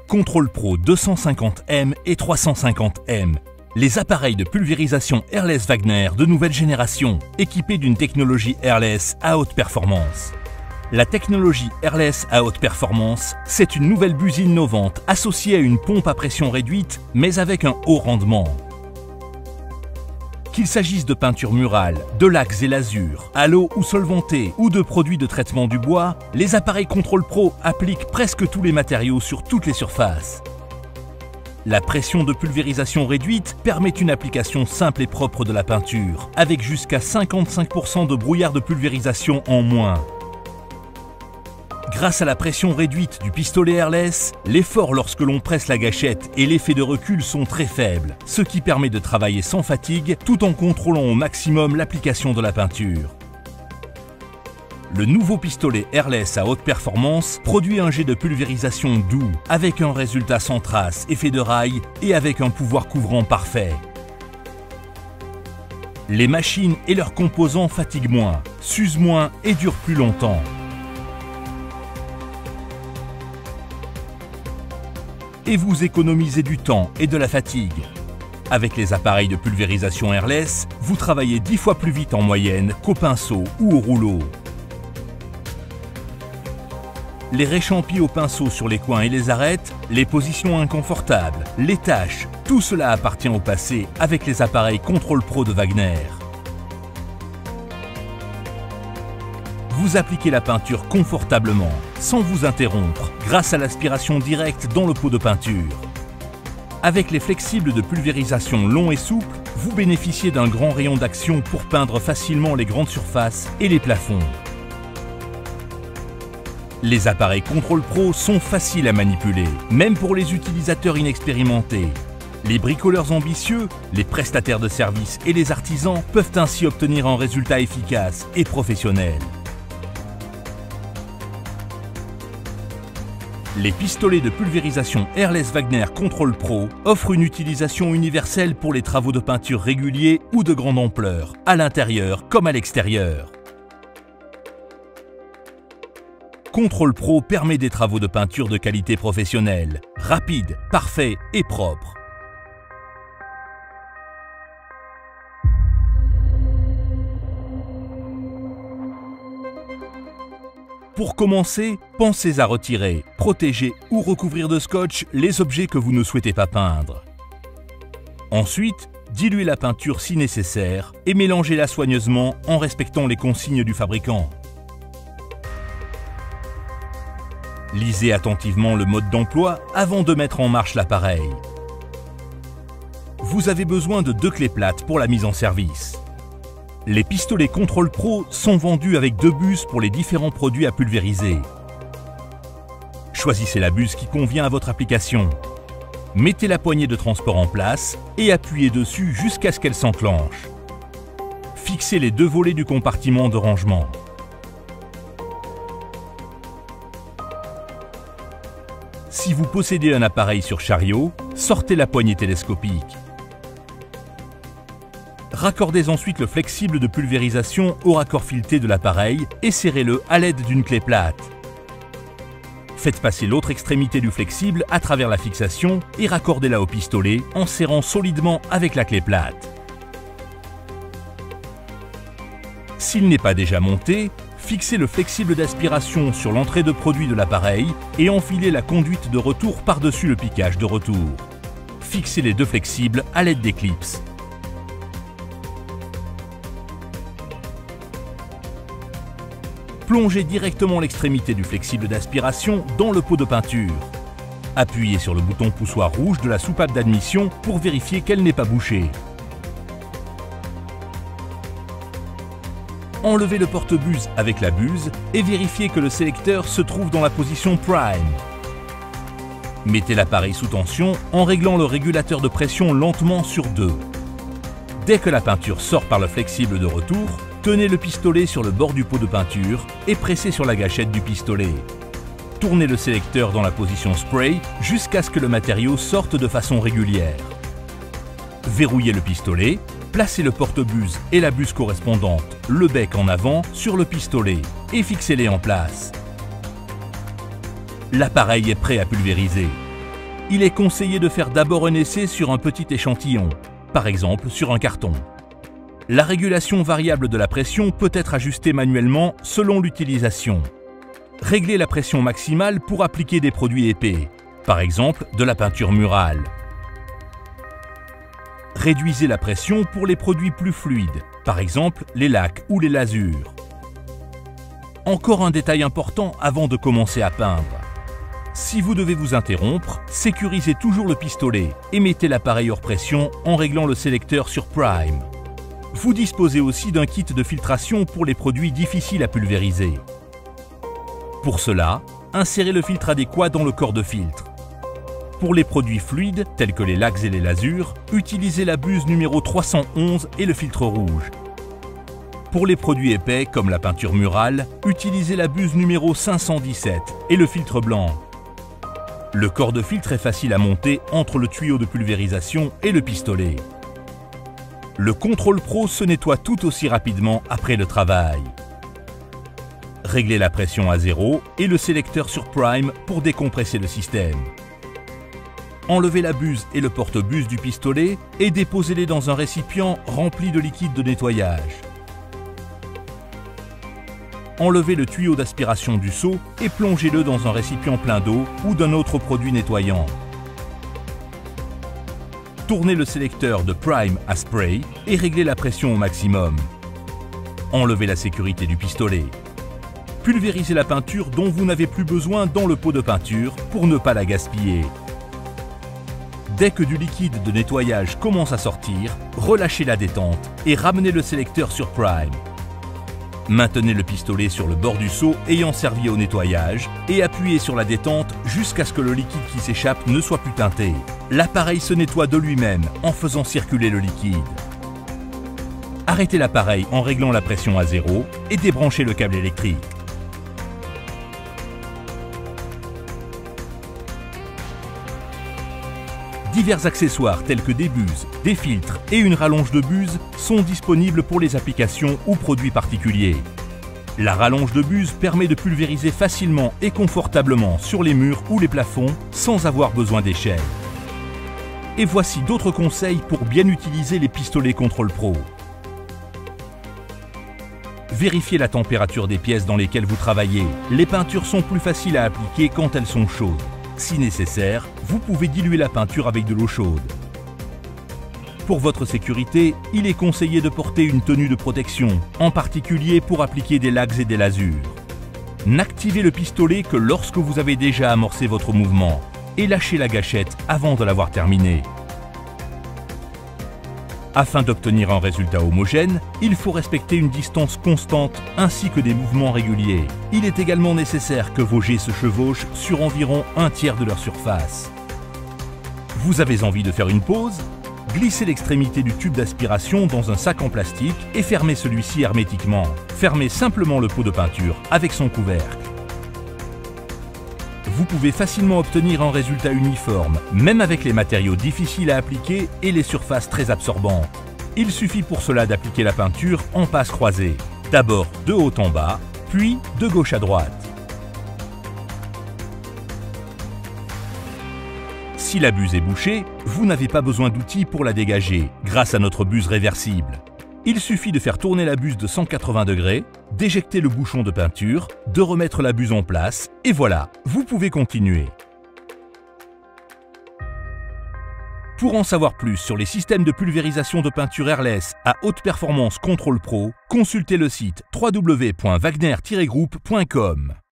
Control Pro 250M et 350M. Les appareils de pulvérisation Airless Wagner de nouvelle génération, équipés d'une technologie Airless à haute performance. La technologie Airless à haute performance, c'est une nouvelle buse innovante associée à une pompe à pression réduite, mais avec un haut rendement. Qu'il s'agisse de peinture murale, de lacs et lasures, à l'eau ou solvantée, ou de produits de traitement du bois, les appareils Control Pro appliquent presque tous les matériaux sur toutes les surfaces. La pression de pulvérisation réduite permet une application simple et propre de la peinture, avec jusqu'à 55% de brouillard de pulvérisation en moins. Grâce à la pression réduite du pistolet Airless, l'effort lorsque l'on presse la gâchette et l'effet de recul sont très faibles, ce qui permet de travailler sans fatigue tout en contrôlant au maximum l'application de la peinture. Le nouveau pistolet Airless à haute performance produit un jet de pulvérisation doux, avec un résultat sans trace, effet de rail et avec un pouvoir couvrant parfait. Les machines et leurs composants fatiguent moins, s'usent moins et durent plus longtemps. Et vous économisez du temps et de la fatigue. Avec les appareils de pulvérisation Airless, vous travaillez 10 fois plus vite en moyenne qu'au pinceau ou au rouleau. Les réchampis au pinceau sur les coins et les arêtes, les positions inconfortables, les taches, tout cela appartient au passé avec les appareils Control Pro de Wagner. Vous appliquez la peinture confortablement, sans vous interrompre, grâce à l'aspiration directe dans le pot de peinture. Avec les flexibles de pulvérisation longs et souples, vous bénéficiez d'un grand rayon d'action pour peindre facilement les grandes surfaces et les plafonds. Les appareils Control Pro sont faciles à manipuler, même pour les utilisateurs inexpérimentés. Les bricoleurs ambitieux, les prestataires de services et les artisans peuvent ainsi obtenir un résultat efficace et professionnel. Les pistolets de pulvérisation Airless Wagner Control Pro offrent une utilisation universelle pour les travaux de peinture réguliers ou de grande ampleur, à l'intérieur comme à l'extérieur. Control Pro permet des travaux de peinture de qualité professionnelle, rapides, parfaits et propres. Pour commencer, pensez à retirer, protéger ou recouvrir de scotch les objets que vous ne souhaitez pas peindre. Ensuite, diluez la peinture si nécessaire et mélangez-la soigneusement en respectant les consignes du fabricant. Lisez attentivement le mode d'emploi avant de mettre en marche l'appareil. Vous avez besoin de 2 clés plates pour la mise en service. Les pistolets Control Pro sont vendus avec 2 buses pour les différents produits à pulvériser. Choisissez la buse qui convient à votre application. Mettez la poignée de transport en place et appuyez dessus jusqu'à ce qu'elle s'enclenche. Fixez les 2 volets du compartiment de rangement. Si vous possédez un appareil sur chariot, sortez la poignée télescopique. Raccordez ensuite le flexible de pulvérisation au raccord fileté de l'appareil et serrez-le à l'aide d'une clé plate. Faites passer l'autre extrémité du flexible à travers la fixation et raccordez-la au pistolet en serrant solidement avec la clé plate. S'il n'est pas déjà monté, fixez le flexible d'aspiration sur l'entrée de produit de l'appareil et enfilez la conduite de retour par-dessus le piquage de retour. Fixez les 2 flexibles à l'aide des clips. Plongez directement l'extrémité du flexible d'aspiration dans le pot de peinture. Appuyez sur le bouton poussoir rouge de la soupape d'admission pour vérifier qu'elle n'est pas bouchée. Enlevez le porte-buse avec la buse et vérifiez que le sélecteur se trouve dans la position Prime. Mettez l'appareil sous tension en réglant le régulateur de pression lentement sur 2. Dès que la peinture sort par le flexible de retour, tenez le pistolet sur le bord du pot de peinture et pressez sur la gâchette du pistolet. Tournez le sélecteur dans la position spray jusqu'à ce que le matériau sorte de façon régulière. Verrouillez le pistolet, placez le porte-buse et la buse correspondante, le bec en avant, sur le pistolet et fixez-les en place. L'appareil est prêt à pulvériser. il est conseillé de faire d'abord un essai sur un petit échantillon, par exemple sur un carton. La régulation variable de la pression peut être ajustée manuellement selon l'utilisation. Réglez la pression maximale pour appliquer des produits épais, par exemple de la peinture murale. Réduisez la pression pour les produits plus fluides, par exemple les lacs ou les lasures. Encore un détail important avant de commencer à peindre. Si vous devez vous interrompre, sécurisez toujours le pistolet et mettez l'appareil hors pression en réglant le sélecteur sur Prime. Vous disposez aussi d'un kit de filtration pour les produits difficiles à pulvériser. Pour cela, insérez le filtre adéquat dans le corps de filtre. Pour les produits fluides, tels que les lacs et les lasures, utilisez la buse numéro 311 et le filtre rouge. Pour les produits épais, comme la peinture murale, utilisez la buse numéro 517 et le filtre blanc. Le corps de filtre est facile à monter entre le tuyau de pulvérisation et le pistolet. Le Control Pro se nettoie tout aussi rapidement après le travail. Réglez la pression à 0 et le sélecteur sur Prime pour décompresser le système. Enlevez la buse et le porte-buse du pistolet et déposez-les dans un récipient rempli de liquide de nettoyage. Enlevez le tuyau d'aspiration du seau et plongez-le dans un récipient plein d'eau ou d'un autre produit nettoyant. Tournez le sélecteur de Prime à Spray et réglez la pression au maximum. Enlevez la sécurité du pistolet. Pulvérisez la peinture dont vous n'avez plus besoin dans le pot de peinture pour ne pas la gaspiller. Dès que du liquide de nettoyage commence à sortir, relâchez la détente et ramenez le sélecteur sur Prime. Maintenez le pistolet sur le bord du seau ayant servi au nettoyage et appuyez sur la détente jusqu'à ce que le liquide qui s'échappe ne soit plus teinté. L'appareil se nettoie de lui-même en faisant circuler le liquide. Arrêtez l'appareil en réglant la pression à 0 et débranchez le câble électrique. Divers accessoires tels que des buses, des filtres et une rallonge de buse sont disponibles pour les applications ou produits particuliers. La rallonge de buse permet de pulvériser facilement et confortablement sur les murs ou les plafonds sans avoir besoin d'échelle. Et voici d'autres conseils pour bien utiliser les pistolets Control Pro. Vérifiez la température des pièces dans lesquelles vous travaillez. Les peintures sont plus faciles à appliquer quand elles sont chaudes. Si nécessaire, vous pouvez diluer la peinture avec de l'eau chaude. Pour votre sécurité, il est conseillé de porter une tenue de protection, en particulier pour appliquer des lacs et des lasures. N'activez le pistolet que lorsque vous avez déjà amorcé votre mouvement et lâchez la gâchette avant de l'avoir terminé. Afin d'obtenir un résultat homogène, il faut respecter une distance constante ainsi que des mouvements réguliers. Il est également nécessaire que vos jets se chevauchent sur environ un tiers de leur surface. Vous avez envie de faire une pause? Glissez l'extrémité du tube d'aspiration dans un sac en plastique et fermez celui-ci hermétiquement. Fermez simplement le pot de peinture avec son couvercle. Vous pouvez facilement obtenir un résultat uniforme, même avec les matériaux difficiles à appliquer et les surfaces très absorbantes. Il suffit pour cela d'appliquer la peinture en passe croisée, d'abord de haut en bas, puis de gauche à droite. Si la buse est bouchée, vous n'avez pas besoin d'outils pour la dégager, grâce à notre buse réversible. Il suffit de faire tourner la buse de 180 degrés, d'éjecter le bouchon de peinture, de remettre la buse en place, et voilà, vous pouvez continuer. Pour en savoir plus sur les systèmes de pulvérisation de peinture airless à haute performance Control Pro, consultez le site www.wagner-group.com.